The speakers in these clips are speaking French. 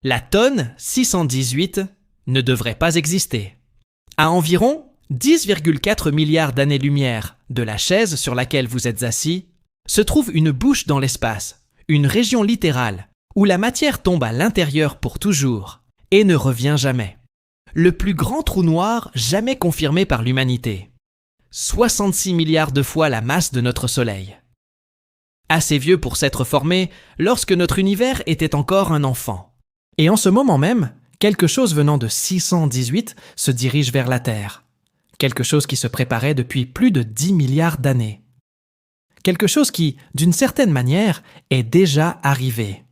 La tonne 618 ne devrait pas exister. À environ 10,4 milliards d'années-lumière de la chaise sur laquelle vous êtes assis, se trouve une bouche dans l'espace, une région littérale, où la matière tombe à l'intérieur pour toujours et ne revient jamais. Le plus grand trou noir jamais confirmé par l'humanité. 66 milliards de fois la masse de notre Soleil. Assez vieux pour s'être formé lorsque notre univers était encore un enfant. Et en ce moment même, quelque chose venant de 618 se dirige vers la Terre. Quelque chose qui se préparait depuis plus de 10 milliards d'années. Quelque chose qui, d'une certaine manière, est déjà arrivé.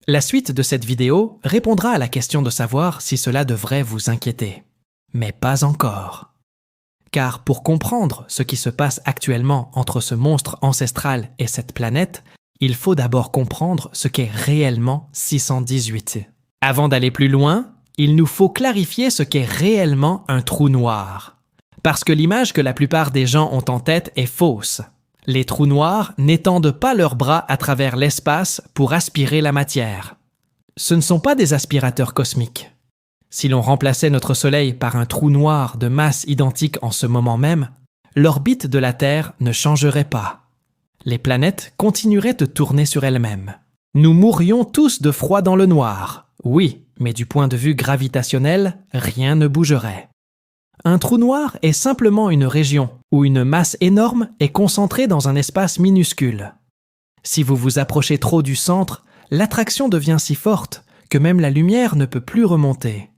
La suite de cette vidéo répondra à la question de savoir si cela devrait vous inquiéter. Mais pas encore. Car pour comprendre ce qui se passe actuellement entre ce monstre ancestral et cette planète, il faut d'abord comprendre ce qu'est réellement 618. Avant d'aller plus loin, il nous faut clarifier ce qu'est réellement un trou noir. Parce que l'image que la plupart des gens ont en tête est fausse. Les trous noirs n'étendent pas leurs bras à travers l'espace pour aspirer la matière. Ce ne sont pas des aspirateurs cosmiques. Si l'on remplaçait notre Soleil par un trou noir de masse identique en ce moment même, l'orbite de la Terre ne changerait pas. Les planètes continueraient de tourner sur elles-mêmes. Nous mourrions tous de froid dans le noir, oui, mais du point de vue gravitationnel, rien ne bougerait. Un trou noir est simplement une région où une masse énorme est concentrée dans un espace minuscule. Si vous vous approchez trop du centre, l'attraction devient si forte que même la lumière ne peut plus remonter.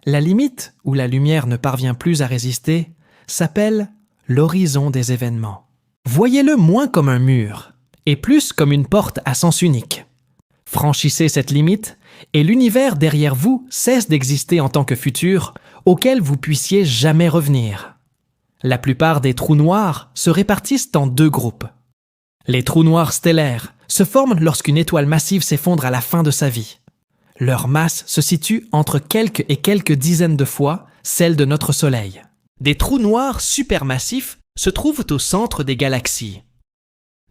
La limite où la lumière ne parvient plus à résister s'appelle l'horizon des événements. Voyez-le moins comme un mur et plus comme une porte à sens unique. Franchissez cette limite et l'univers derrière vous cesse d'exister en tant que futur auquel vous puissiez jamais revenir. La plupart des trous noirs se répartissent en deux groupes. Les trous noirs stellaires se forment lorsqu'une étoile massive s'effondre à la fin de sa vie. Leur masse se situe entre quelques et quelques dizaines de fois celle de notre Soleil. Des trous noirs supermassifs se trouvent au centre des galaxies.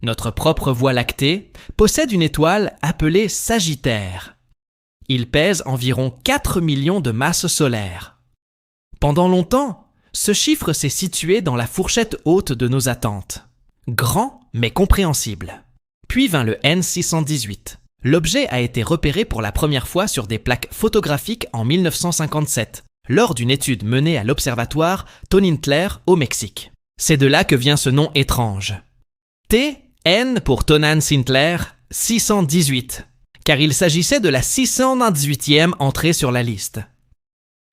Notre propre Voie lactée possède une étoile appelée Sagittaire. Il pèse environ 4 millions de masses solaires. Pendant longtemps, ce chiffre s'est situé dans la fourchette haute de nos attentes. Grand, mais compréhensible. Puis vint le N618. L'objet a été repéré pour la première fois sur des plaques photographiques en 1957, lors d'une étude menée à l'observatoire Tonintler au Mexique. C'est de là que vient ce nom étrange. T-N pour Tonantzintley 618, car il s'agissait de la 618e entrée sur la liste.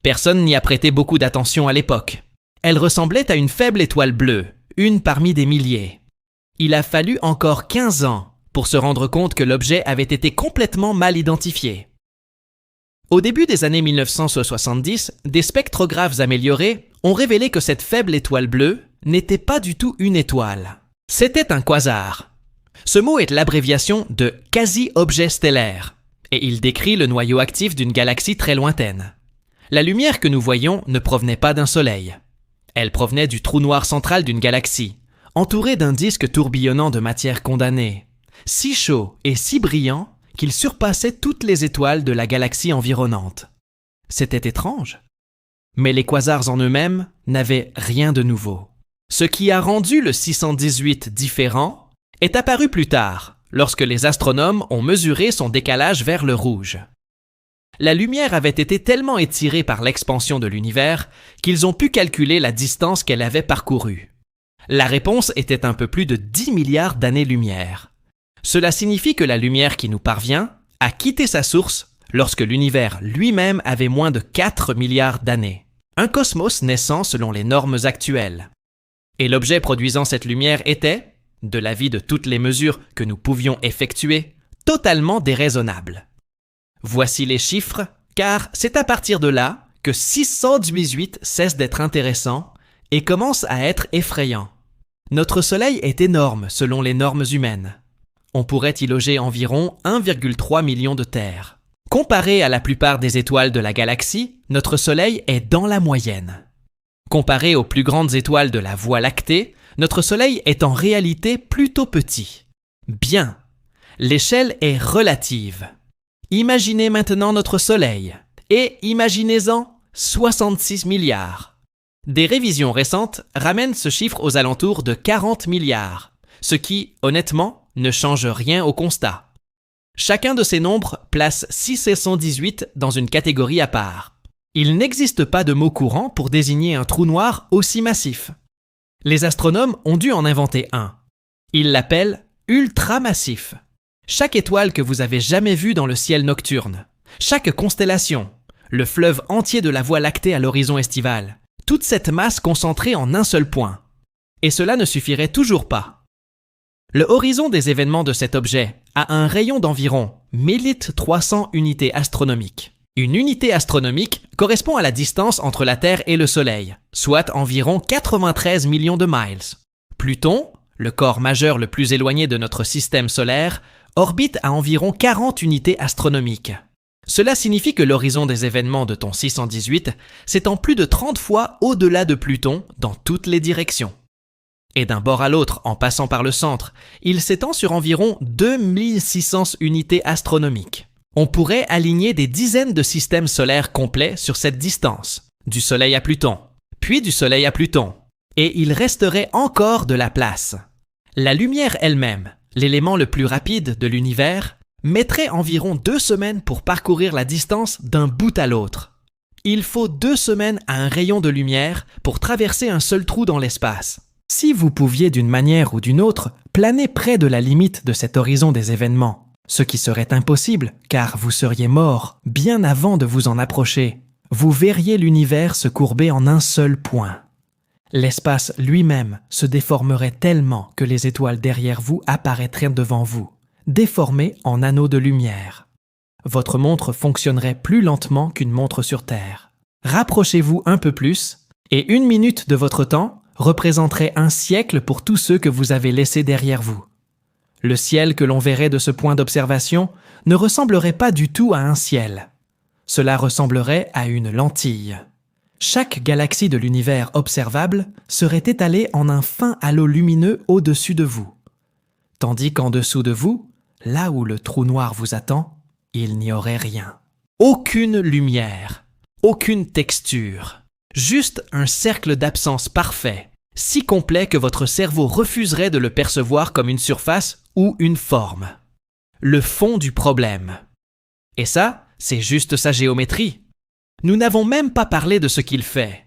Personne n'y a prêté beaucoup d'attention à l'époque. Elle ressemblait à une faible étoile bleue, une parmi des milliers. Il a fallu encore 15 ans pour se rendre compte que l'objet avait été complètement mal identifié. Au début des années 1970, des spectrographes améliorés ont révélé que cette faible étoile bleue n'était pas du tout une étoile. C'était un quasar. Ce mot est l'abréviation de quasi-objet stellaire, et il décrit le noyau actif d'une galaxie très lointaine. La lumière que nous voyons ne provenait pas d'un soleil. Elle provenait du trou noir central d'une galaxie, entouré d'un disque tourbillonnant de matière condamnée, si chaud et si brillant qu'il surpassait toutes les étoiles de la galaxie environnante. C'était étrange. Mais les quasars en eux-mêmes n'avaient rien de nouveau. Ce qui a rendu le 618 différent est apparu plus tard, lorsque les astronomes ont mesuré son décalage vers le rouge. La lumière avait été tellement étirée par l'expansion de l'univers qu'ils ont pu calculer la distance qu'elle avait parcourue. La réponse était un peu plus de 10 milliards d'années-lumière. Cela signifie que la lumière qui nous parvient a quitté sa source lorsque l'univers lui-même avait moins de 4 milliards d'années. Un cosmos naissant selon les normes actuelles. Et l'objet produisant cette lumière était, de l'avis de toutes les mesures que nous pouvions effectuer, totalement déraisonnable. Voici les chiffres, car c'est à partir de là que 618 cesse d'être intéressant et commence à être effrayant. Notre Soleil est énorme selon les normes humaines. On pourrait y loger environ 1,3 million de terres. Comparé à la plupart des étoiles de la galaxie, notre Soleil est dans la moyenne. Comparé aux plus grandes étoiles de la Voie lactée, notre Soleil est en réalité plutôt petit. Bien, l'échelle est relative. Imaginez maintenant notre Soleil, et imaginez-en 66 milliards. Des révisions récentes ramènent ce chiffre aux alentours de 40 milliards, ce qui, honnêtement, ne change rien au constat. Chacun de ces nombres place 618 dans une catégorie à part. Il n'existe pas de mot courant pour désigner un trou noir aussi massif. Les astronomes ont dû en inventer un. Ils l'appellent ultramassif. Chaque étoile que vous avez jamais vue dans le ciel nocturne, chaque constellation, le fleuve entier de la Voie lactée à l'horizon estival, toute cette masse concentrée en un seul point. Et cela ne suffirait toujours pas. Le horizon des événements de cet objet a un rayon d'environ 1300 unités astronomiques. Une unité astronomique correspond à la distance entre la Terre et le Soleil, soit environ 93 millions de miles. Pluton, le corps majeur le plus éloigné de notre système solaire, orbite à environ 40 unités astronomiques. Cela signifie que l'horizon des événements de ton 618 s'étend plus de 30 fois au-delà de Pluton dans toutes les directions. Et d'un bord à l'autre, en passant par le centre, il s'étend sur environ 2600 unités astronomiques. On pourrait aligner des dizaines de systèmes solaires complets sur cette distance, du Soleil à Pluton, puis du Soleil à Pluton, et il resterait encore de la place. La lumière elle-même, l'élément le plus rapide de l'univers, mettrait environ 2 semaines pour parcourir la distance d'un bout à l'autre. Il faut 2 semaines à un rayon de lumière pour traverser un seul trou dans l'espace. Si vous pouviez d'une manière ou d'une autre planer près de la limite de cet horizon des événements, ce qui serait impossible car vous seriez mort bien avant de vous en approcher, vous verriez l'univers se courber en un seul point. L'espace lui-même se déformerait tellement que les étoiles derrière vous apparaîtraient devant vous, déformées en anneaux de lumière. Votre montre fonctionnerait plus lentement qu'une montre sur Terre. Rapprochez-vous un peu plus, et 1 minute de votre temps représenterait un siècle pour tous ceux que vous avez laissés derrière vous. Le ciel que l'on verrait de ce point d'observation ne ressemblerait pas du tout à un ciel. Cela ressemblerait à une lentille. Chaque galaxie de l'univers observable serait étalée en un fin halo lumineux au-dessus de vous. Tandis qu'en dessous de vous, là où le trou noir vous attend, il n'y aurait rien. Aucune lumière, aucune texture, juste un cercle d'absence parfait, si complet que votre cerveau refuserait de le percevoir comme une surface ou une forme. Le fond du problème. Et ça, c'est juste sa géométrie. Nous n'avons même pas parlé de ce qu'il fait.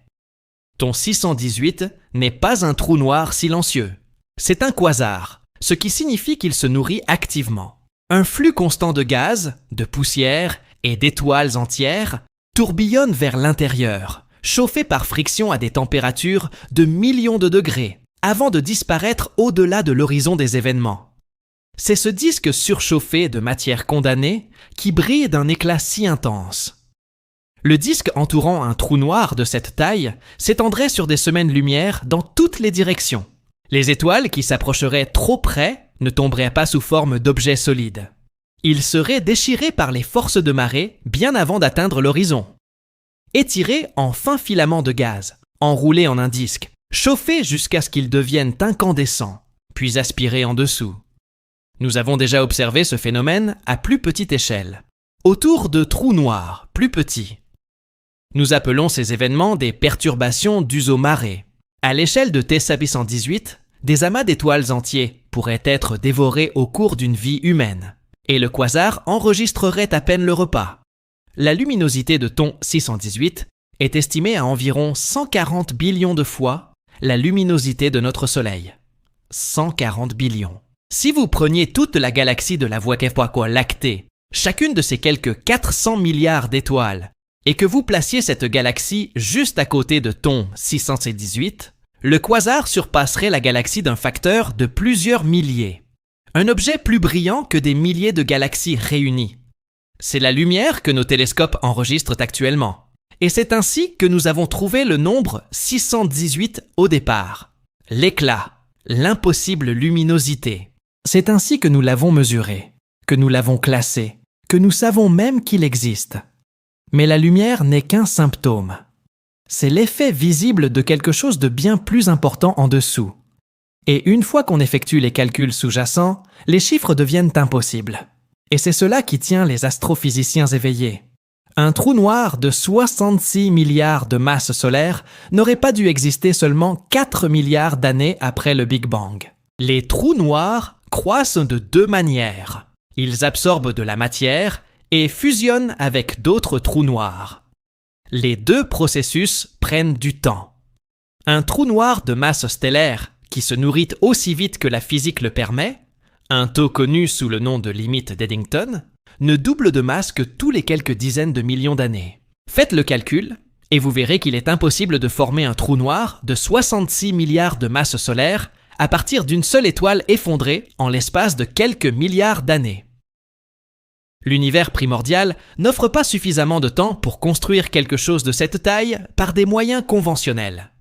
Ton 618 n'est pas un trou noir silencieux. C'est un quasar, ce qui signifie qu'il se nourrit activement. Un flux constant de gaz, de poussière et d'étoiles entières tourbillonne vers l'intérieur, chauffé par friction à des températures de millions de degrés, avant de disparaître au-delà de l'horizon des événements. C'est ce disque surchauffé de matière condamnée qui brille d'un éclat si intense. Le disque entourant un trou noir de cette taille s'étendrait sur des semaines-lumière dans toutes les directions. Les étoiles qui s'approcheraient trop près ne tomberaient pas sous forme d'objets solides. Ils seraient déchirés par les forces de marée bien avant d'atteindre l'horizon. Étirés en fins filaments de gaz, enroulés en un disque, chauffés jusqu'à ce qu'ils deviennent incandescents, puis aspirés en dessous. Nous avons déjà observé ce phénomène à plus petite échelle, autour de trous noirs plus petits. Nous appelons ces événements des perturbations dues aux marées. À l'échelle de T-118, des amas d'étoiles entiers pourraient être dévorés au cours d'une vie humaine, et le quasar enregistrerait à peine le repas. La luminosité de ton 618 est estimée à environ 140 billions de fois la luminosité de notre Soleil. 140 billions. Si vous preniez toute la galaxie de la Voie lactée, chacune de ces quelques 400 milliards d'étoiles, et que vous placiez cette galaxie juste à côté de ton 618, le quasar surpasserait la galaxie d'un facteur de plusieurs milliers. Un objet plus brillant que des milliers de galaxies réunies. C'est la lumière que nos télescopes enregistrent actuellement. Et c'est ainsi que nous avons trouvé le nombre 618 au départ. L'éclat, l'impossible luminosité. C'est ainsi que nous l'avons mesuré, que nous l'avons classé, que nous savons même qu'il existe. Mais la lumière n'est qu'un symptôme. C'est l'effet visible de quelque chose de bien plus important en dessous. Et une fois qu'on effectue les calculs sous-jacents, les chiffres deviennent impossibles. Et c'est cela qui tient les astrophysiciens éveillés. Un trou noir de 66 milliards de masses solaires n'aurait pas dû exister seulement 4 milliards d'années après le Big Bang. Les trous noirs croissent de deux manières. Ils absorbent de la matière et fusionnent avec d'autres trous noirs. Les deux processus prennent du temps. Un trou noir de masse stellaire, qui se nourrit aussi vite que la physique le permet, un taux connu sous le nom de limite d'Eddington, ne double de masse que tous les quelques dizaines de millions d'années. Faites le calcul, et vous verrez qu'il est impossible de former un trou noir de 66 milliards de masses solaires à partir d'une seule étoile effondrée en l'espace de quelques milliards d'années. L'univers primordial n'offre pas suffisamment de temps pour construire quelque chose de cette taille par des moyens conventionnels.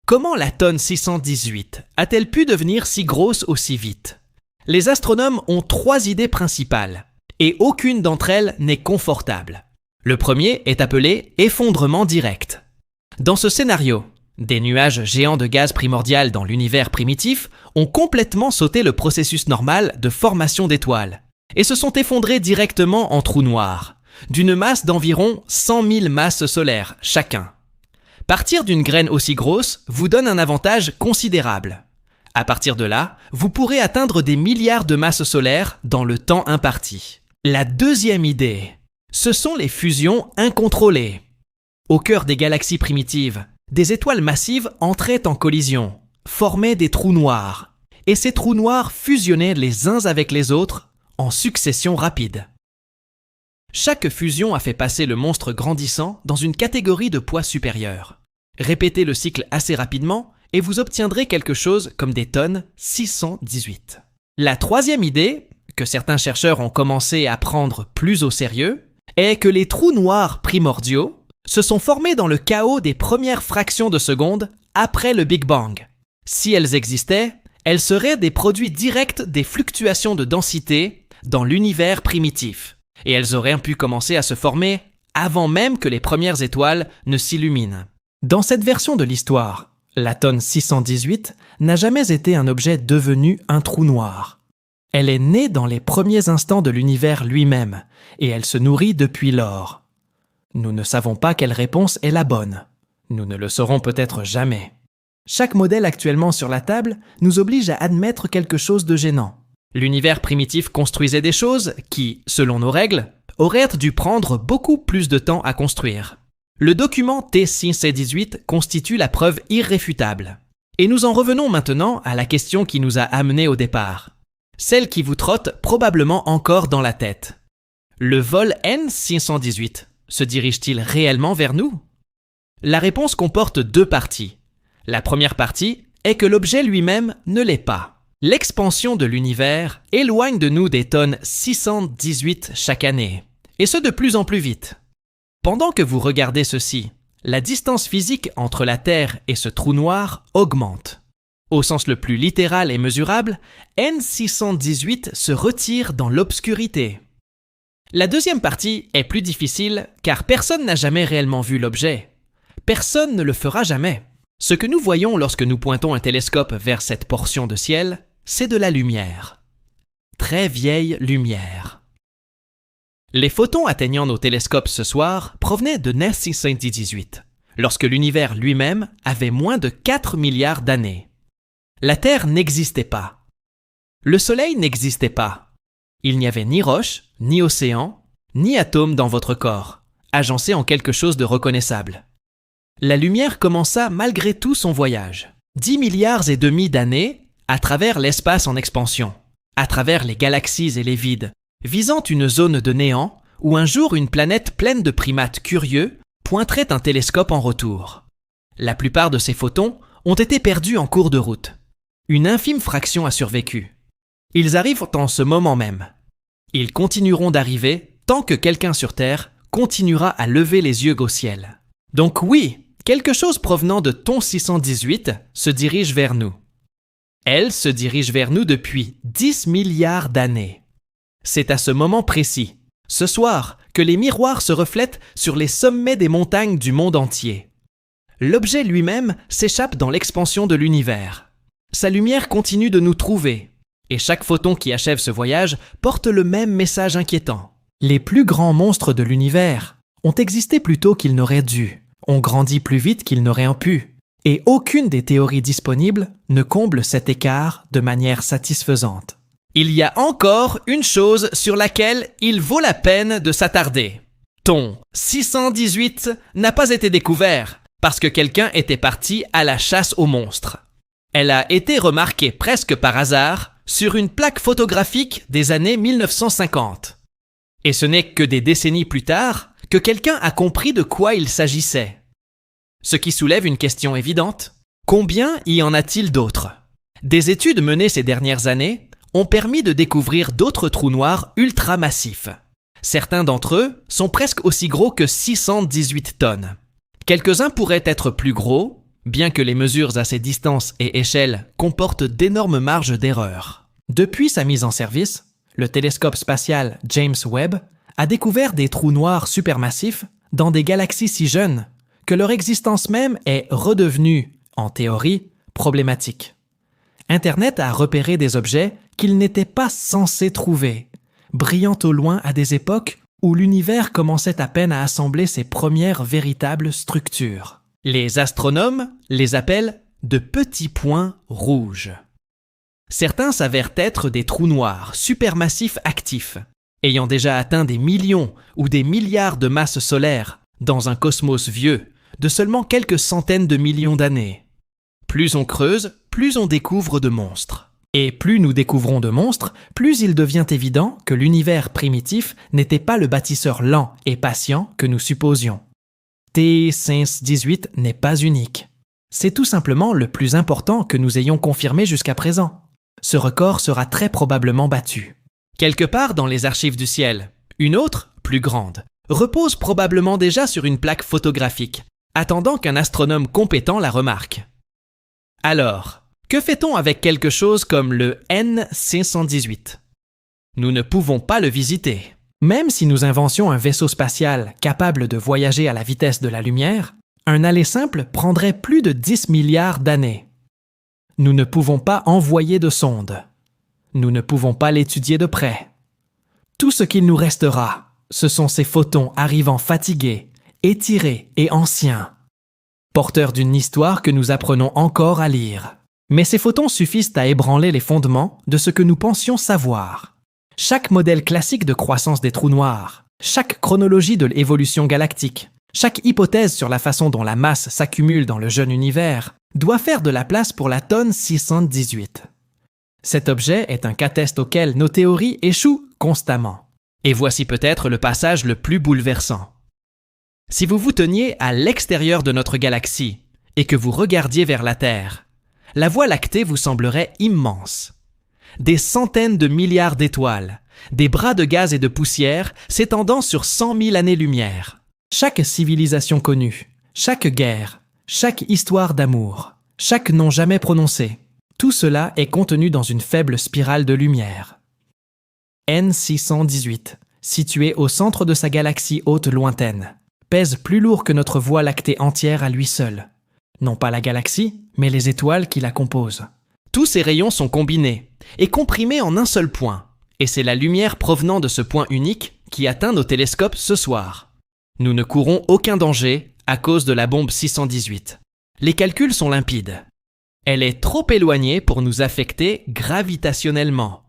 Comment la tonne 618 a-t-elle pu devenir si grosse aussi vite? Les astronomes ont 3 idées principales, et aucune d'entre elles n'est confortable. Le premier est appelé effondrement direct. Dans ce scénario, des nuages géants de gaz primordial dans l'univers primitif ont complètement sauté le processus normal de formation d'étoiles et se sont effondrés directement en trous noirs, d'une masse d'environ 100 000 masses solaires chacun. Partir d'une graine aussi grosse vous donne un avantage considérable. À partir de là, vous pourrez atteindre des milliards de masses solaires dans le temps imparti. La deuxième idée, ce sont les fusions incontrôlées. Au cœur des galaxies primitives, des étoiles massives entraient en collision, formaient des trous noirs, et ces trous noirs fusionnaient les uns avec les autres en succession rapide. Chaque fusion a fait passer le monstre grandissant dans une catégorie de poids supérieur. Répétez le cycle assez rapidement et vous obtiendrez quelque chose comme des tonnes 618. La troisième idée, que certains chercheurs ont commencé à prendre plus au sérieux, est que les trous noirs primordiaux se sont formés dans le chaos des premières fractions de seconde après le Big Bang. Si elles existaient, elles seraient des produits directs des fluctuations de densité dans l'univers primitif, et elles auraient pu commencer à se former avant même que les premières étoiles ne s'illuminent. Dans cette version de l'histoire, la tonne 618 n'a jamais été un objet devenu un trou noir. Elle est née dans les premiers instants de l'univers lui-même, et elle se nourrit depuis lors. Nous ne savons pas quelle réponse est la bonne. Nous ne le saurons peut-être jamais. Chaque modèle actuellement sur la table nous oblige à admettre quelque chose de gênant. L'univers primitif construisait des choses qui, selon nos règles, auraient dû prendre beaucoup plus de temps à construire. Le document T618 constitue la preuve irréfutable. Et nous en revenons maintenant à la question qui nous a amenés au départ. Celle qui vous trotte probablement encore dans la tête. Le vol N618 se dirige-t-il réellement vers nous? La réponse comporte 2 parties. La première partie est que l'objet lui-même ne l'est pas. L'expansion de l'univers éloigne de nous des tonnes 618 chaque année, et ce de plus en plus vite. Pendant que vous regardez ceci, la distance physique entre la Terre et ce trou noir augmente. Au sens le plus littéral et mesurable, N618 se retire dans l'obscurité. La deuxième partie est plus difficile car personne n'a jamais réellement vu l'objet. Personne ne le fera jamais. Ce que nous voyons lorsque nous pointons un télescope vers cette portion de ciel, c'est de la lumière. Très vieille lumière. Les photons atteignant nos télescopes ce soir provenaient de N618, lorsque l'univers lui-même avait moins de 4 milliards d'années. La Terre n'existait pas. Le Soleil n'existait pas. Il n'y avait ni roche, ni océan, ni atome dans votre corps, agencé en quelque chose de reconnaissable. La lumière commença malgré tout son voyage. 10 milliards et demi d'années à travers l'espace en expansion, à travers les galaxies et les vides, visant une zone de néant où un jour une planète pleine de primates curieux pointerait un télescope en retour. La plupart de ces photons ont été perdus en cours de route. Une infime fraction a survécu. Ils arrivent en ce moment même. Ils continueront d'arriver tant que quelqu'un sur Terre continuera à lever les yeux au ciel. Donc oui, quelque chose provenant de ton 618 se dirige vers nous. Elle se dirige vers nous depuis 10 milliards d'années. C'est à ce moment précis, ce soir, que les miroirs se reflètent sur les sommets des montagnes du monde entier. L'objet lui-même s'échappe dans l'expansion de l'univers. Sa lumière continue de nous trouver. Et chaque photon qui achève ce voyage porte le même message inquiétant. Les plus grands monstres de l'univers ont existé plus tôt qu'ils n'auraient dû, ont grandi plus vite qu'ils n'auraient pu, et aucune des théories disponibles ne comble cet écart de manière satisfaisante. Il y a encore une chose sur laquelle il vaut la peine de s'attarder. Ton 618 n'a pas été découvert parce que quelqu'un était parti à la chasse aux monstres. Elle a été remarquée presque par hasard sur une plaque photographique des années 1950. Et ce n'est que des décennies plus tard que quelqu'un a compris de quoi il s'agissait. Ce qui soulève une question évidente. Combien y en a-t-il d'autres? Des études menées ces dernières années ont permis de découvrir d'autres trous noirs ultramassifs. Certains d'entre eux sont presque aussi gros que 618 tonnes. Quelques-uns pourraient être plus gros, bien que les mesures à ces distances et échelles comportent d'énormes marges d'erreur. Depuis sa mise en service, le télescope spatial James Webb a découvert des trous noirs supermassifs dans des galaxies si jeunes que leur existence même est redevenue, en théorie, problématique. Internet a repéré des objets qu'il n'était pas censé trouver, brillant au loin à des époques où l'univers commençait à peine à assembler ses premières véritables structures. Les astronomes les appellent de petits points rouges. Certains s'avèrent être des trous noirs supermassifs actifs, ayant déjà atteint des millions ou des milliards de masses solaires dans un cosmos vieux de seulement quelques centaines de millions d'années. Plus on creuse, plus on découvre de monstres. Et plus nous découvrons de monstres, plus il devient évident que l'univers primitif n'était pas le bâtisseur lent et patient que nous supposions. T618 n'est pas unique. C'est tout simplement le plus important que nous ayons confirmé jusqu'à présent. Ce record sera très probablement battu. Quelque part dans les archives du ciel, une autre, plus grande, repose probablement déjà sur une plaque photographique, attendant qu'un astronome compétent la remarque. Alors, que fait-on avec quelque chose comme le N518? Nous ne pouvons pas le visiter. Même si nous inventions un vaisseau spatial capable de voyager à la vitesse de la lumière, un aller simple prendrait plus de 10 milliards d'années. Nous ne pouvons pas envoyer de sonde. Nous ne pouvons pas l'étudier de près. Tout ce qu'il nous restera, ce sont ces photons arrivant fatigués, étirés et anciens, porteurs d'une histoire que nous apprenons encore à lire. Mais ces photons suffisent à ébranler les fondements de ce que nous pensions savoir. Chaque modèle classique de croissance des trous noirs, chaque chronologie de l'évolution galactique, chaque hypothèse sur la façon dont la masse s'accumule dans le jeune univers doit faire de la place pour la tonne 618. Cet objet est un cas test auquel nos théories échouent constamment. Et voici peut-être le passage le plus bouleversant. Si vous vous teniez à l'extérieur de notre galaxie et que vous regardiez vers la Terre, la Voie lactée vous semblerait immense. Des centaines de milliards d'étoiles, des bras de gaz et de poussière s'étendant sur 100 000 années-lumière. Chaque civilisation connue, chaque guerre, chaque histoire d'amour, chaque nom jamais prononcé, tout cela est contenu dans une faible spirale de lumière. N618, situé au centre de sa galaxie haute lointaine, pèse plus lourd que notre Voie lactée entière à lui seul. Non pas la galaxie, mais les étoiles qui la composent. Tous ces rayons sont combinés et comprimés en un seul point, et c'est la lumière provenant de ce point unique qui atteint nos télescopes ce soir. Nous ne courons aucun danger à cause de la bombe 618. Les calculs sont limpides. Elle est trop éloignée pour nous affecter gravitationnellement.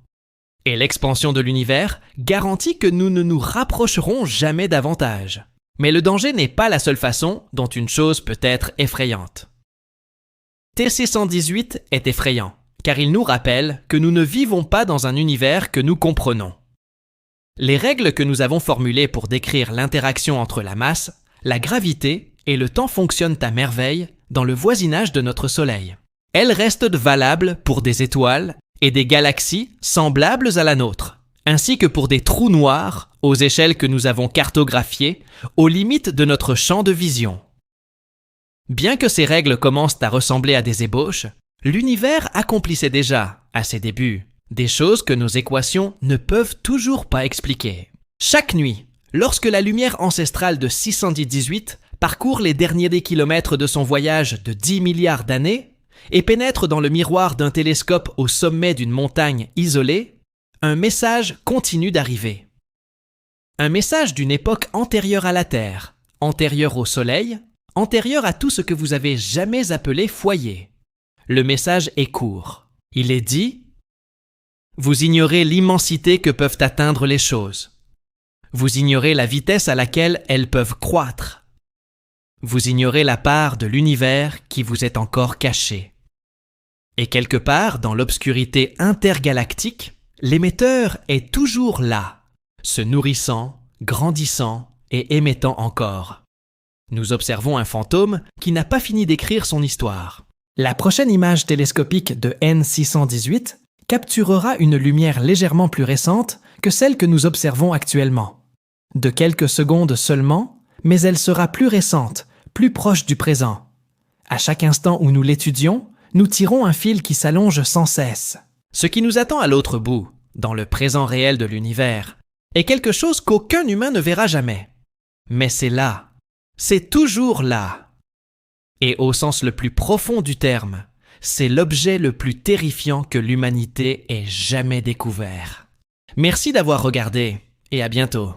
Et l'expansion de l'univers garantit que nous ne nous rapprocherons jamais davantage. Mais le danger n'est pas la seule façon dont une chose peut être effrayante. T618 est effrayant, car il nous rappelle que nous ne vivons pas dans un univers que nous comprenons. Les règles que nous avons formulées pour décrire l'interaction entre la masse, la gravité et le temps fonctionnent à merveille dans le voisinage de notre Soleil. Elles restent valables pour des étoiles et des galaxies semblables à la nôtre, ainsi que pour des trous noirs aux échelles que nous avons cartographiées aux limites de notre champ de vision. Bien que ces règles commencent à ressembler à des ébauches, l'univers accomplissait déjà, à ses débuts, des choses que nos équations ne peuvent toujours pas expliquer. Chaque nuit, lorsque la lumière ancestrale de 618 parcourt les derniers des kilomètres de son voyage de 10 milliards d'années, et pénètre dans le miroir d'un télescope au sommet d'une montagne isolée, un message continue d'arriver. Un message d'une époque antérieure à la Terre, antérieure au Soleil, antérieure à tout ce que vous avez jamais appelé foyer. Le message est court. Il est dit « Vous ignorez l'immensité que peuvent atteindre les choses. Vous ignorez la vitesse à laquelle elles peuvent croître. Vous ignorez la part de l'univers qui vous est encore cachée. Et quelque part dans l'obscurité intergalactique, l'émetteur est toujours là, se nourrissant, grandissant et émettant encore. Nous observons un fantôme qui n'a pas fini d'écrire son histoire. La prochaine image télescopique de N618 capturera une lumière légèrement plus récente que celle que nous observons actuellement. De quelques secondes seulement, mais elle sera plus récente, plus proche du présent. À chaque instant où nous l'étudions, nous tirons un fil qui s'allonge sans cesse. Ce qui nous attend à l'autre bout, dans le présent réel de l'univers, est quelque chose qu'aucun humain ne verra jamais. Mais c'est là. C'est toujours là. Et au sens le plus profond du terme, c'est l'objet le plus terrifiant que l'humanité ait jamais découvert. Merci d'avoir regardé et à bientôt.